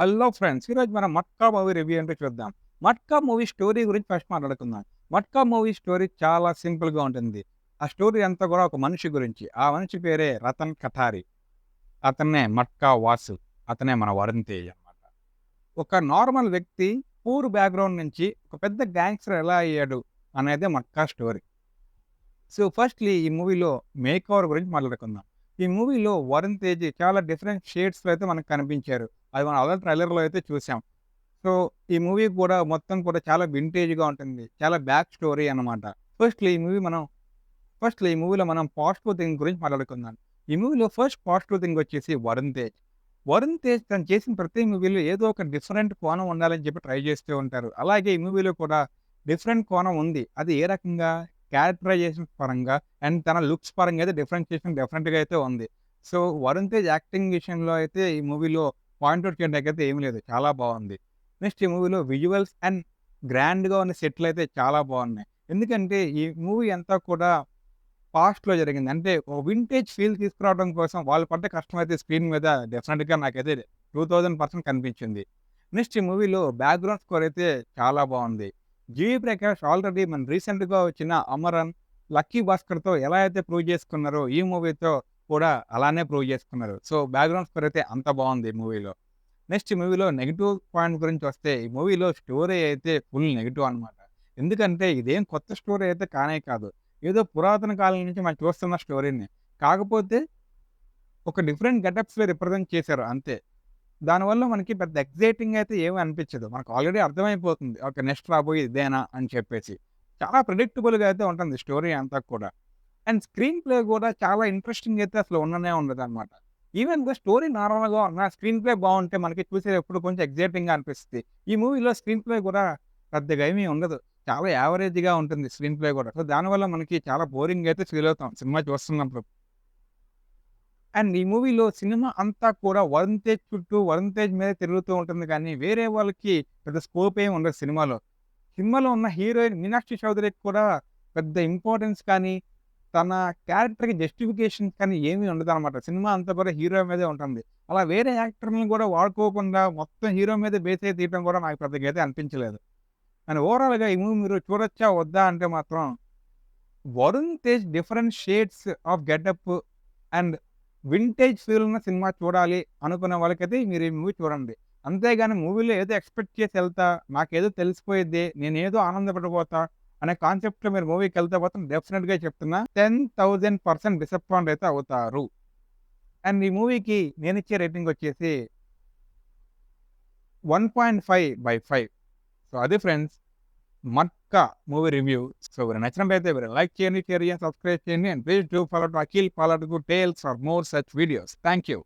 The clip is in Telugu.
Hello friends! ఈరోజు మనం 'మట్కా' మూవీ రివ్యూ ఏంటో చూద్దాం. 'మట్కా' మూవీ స్టోరీ గురించి ఫస్ట్ మాట్లాడుకుందాం. 'మట్కా' మూవీ స్టోరీ చాలా సింపుల్‌గా ఉంటుంది. ఆ స్టోరీ అంతా కూడా ఒక మనిషి గురించి. ఆ మనిషి పేరే రతన్ కటారి. అతన్నే 'మట్కా వాసు.' అతనే మన వరుణ్ తేజ్ అన్నమాట. ఒక నార్మల్ వ్యక్తి పూర్ బ్యాక్‌గ్రౌండ్ నుంచి ఒక పెద్ద గ్యాంగ్‌స్టర్ ఎలా అయ్యాడు అనేదే 'మట్కా' స్టోరీ. సో, ఫస్ట్‌లీ ఈ మూవీలో మేక్ ఓవర్ గురించి మాట్లాడుకుందాం. ఈ మూవీలో వరుణ్ తేజ్ చాలా డిఫరెంట్ షేడ్స్‌లో అయితే మనకు కనిపించారు. అది మనం ఆల్రెడీ ట్రైలర్‌లో అయితే చూసాం. సో, ఈ మూవీ కూడా మొత్తం కూడా చాలా వింటేజ్‌గా ఉంటుంది. చాలా బ్యాక్ స్టోరీ అన్నమాట. ఫస్ట్‌లీ ఈ మూవీ మనం ఫస్ట్‌లీ ఈ మూవీలో మనం పాజిటివ్ థింగ్ గురించి మాట్లాడుకుందాం. ఈ మూవీలో ఫస్ట్ పాజిటివ్ థింగ్ వచ్చేసి వరుణ్ తేజ్. వరుణ్ తేజ్ తను చేసిన ప్రతి మూవీలో ఏదో ఒక డిఫరెంట్ కోణం ఉండాలని చెప్పి ట్రై చేస్తూ ఉంటారు. అలాగే ఈ మూవీలో కూడా డిఫరెంట్ కోణం ఉంది. అది ఏ రకంగా క్యారెక్టరైజేషన్ పరంగా అండ్ తన లుక్స్ పరంగా అయితే డిఫరెన్షియేషన్ డెఫినెట్‌గా అయితే ఉంది. సో, వరుణ్ తేజ్ యాక్టింగ్ విషయంలో అయితే ఈ మూవీలో పాయింట్ ఔట్ చేయడానికైతే ఏమి లేదు. చాలా బావుంది. నెక్స్ట్ ఈ మూవీలో విజువల్స్ అండ్ గ్రాండ్‌గా ఉన్న సెట్‌లయితే చాలా బావున్నాయి. ఎందుకంటే ఈ మూవీ అంతా కూడా పాస్ట్‌లో జరిగింది. అంటే ఒక వింటేజ్ ఫీల్ తీసుకురావడం కోసం వాళ్ళు పడ్డ కష్టం అయితే స్క్రీన్ మీద డెఫినిట్‌గా నాకైతే 2000% కనిపించింది. నెక్స్ట్ ఈ మూవీలో బ్యాక్‌గ్రౌండ్ స్కోర్ అయితే చాలా బావుంది. 'జీవి ప్రకాష్' ఆల్రెడీ మన రీసెంట్‌గా వచ్చిన 'అమరన్', 'లక్కీ భాస్కర్‌తో' ఎలా అయితే ప్రూవ్ చేసుకున్నారో ఈ మూవీతో కూడా అలానే ప్రూవ్ చేసుకున్నారు. సో, బ్యాక్‌గ్రౌండ్ స్కోర్ అయితే అంత బావుంది ఈ మూవీలో. నెక్స్ట్ ఈ మూవీలో నెగెటివ్ పాయింట్ గురించొస్తే ఈ మూవీలో స్టోరీ అయితే ఫుల్ నెగెటివ్ అనమాట. ఎందుకంటే ఇదేం కొత్త స్టోరీ అయితే కానే కాదు. ఏదో పురాతన కాలం నుంచి మనం చూస్తున్న స్టోరీని. కాకపోతే ఒక డిఫరెంట్ గెటప్స్‌లో రిప్రజెంట్ చేశారు అంతే. దానివల్ల మనకి పెద్ద ఎక్సైటింగ్ అయితే ఏమి అనిపించదు. మనకు ఆల్రెడీ అర్థమైపోతుంది. ఓకే. నెక్స్ట్ రాబోయేది ఇదేనా అని చెప్పేసి. చాలా ప్రెడిక్టబుల్‌గా అయితే ఉంటుంది స్టోరీ అంతా కూడా. అండ్ స్క్రీన్ ప్లే కూడా చాలా ఇంట్రెస్టింగ్ అయితే అసలు ఉండనే ఉండదనమాట. ఈవెన్ ద స్టోరీ నార్మల్‌గా ఉన్నా స్క్రీన్ ప్లే బావుంటే మనకి చూసేటప్పుడు కొంచెం ఎక్సైటింగ్‌గా అనిపిస్తది. ఈ మూవీలో స్క్రీన్ ప్లే కూడా పెద్దగా ఏమీ ఉండదు. చాలా యావరేజ్‌గా ఉంటుంది స్క్రీన్ ప్లే కూడా. సో, దానివల్ల మనకి చాలా బోరింగ్ అయితే ఫీల్ అవుతాం సినిమా చూస్తున్నప్పుడు. అండ్ ఈ మూవీలో సినిమా అంతా కూడా వరుణ్ తేజ్ చుట్టూ, వరుణ్ తేజ్ మీదే తిరుగుతూ ఉంటుంది కానీ, వేరే వాళ్ళకి పెద్ద స్కోప్ ఏమి ఉండదు సినిమాలో. సినిమాలో ఉన్న హీరోయిన్ మీనాక్షి చౌదరికి కూడా పెద్ద ఇంపార్టెన్స్ కానీ, తన క్యారెక్టర్‌కి జస్టిఫికేషన్ కానీ ఏమీ ఉండదనమాట. సినిమా అంతా కూడా హీరో మీదే ఉంటుంది. అలా వేరే యాక్టర్‌లని కూడా వాడుకోకుండా మొత్తం హీరో మీదే బేస్ అయ్యి తీయటం కూడా నాకు పెద్దగా అయితే అనిపించలేదు. అండ్ ఓవరాల్‌గా ఈ మూవీ మీరు చూడొచ్చా? వద్దా? అంటే మాత్రం Varun Tej different shades of getup and vintage feel ఉన్న సినిమా చూడాలి అనుకున్న వాళ్ళకైతే మీరు ఈ మూవీ చూడండి. అంతేగాని మూవీలో ఏదో ఎక్స్‌పెక్ట్ చేసి ఎళ్తా, నాకేదో తెలిసిపోయిద్ది, నేనేదో ఆనందపడిపోతా అనే కాన్సెప్ట్‌లో మీరు మూవీకెళ్తే మాత్రం డెఫినిట్‌గా చెప్తున్నా 10,000% డిసప్పాయింట్ అయితే అవుతారు. అండ్ ఈ మూవీకి నేనిచ్చే రేటింగ్ వచ్చేసి 1.5/5. సో, అది friends 'Matka' movie review. So, ఎవరైనా నచ్చినట్లయితే మీరు లైక్ చేయండి, షేర్ చేయండి, సబ్స్క్రైబ్ చేయండి. And please do follow to Akhil Paladugu tales for more such videos. Thank you.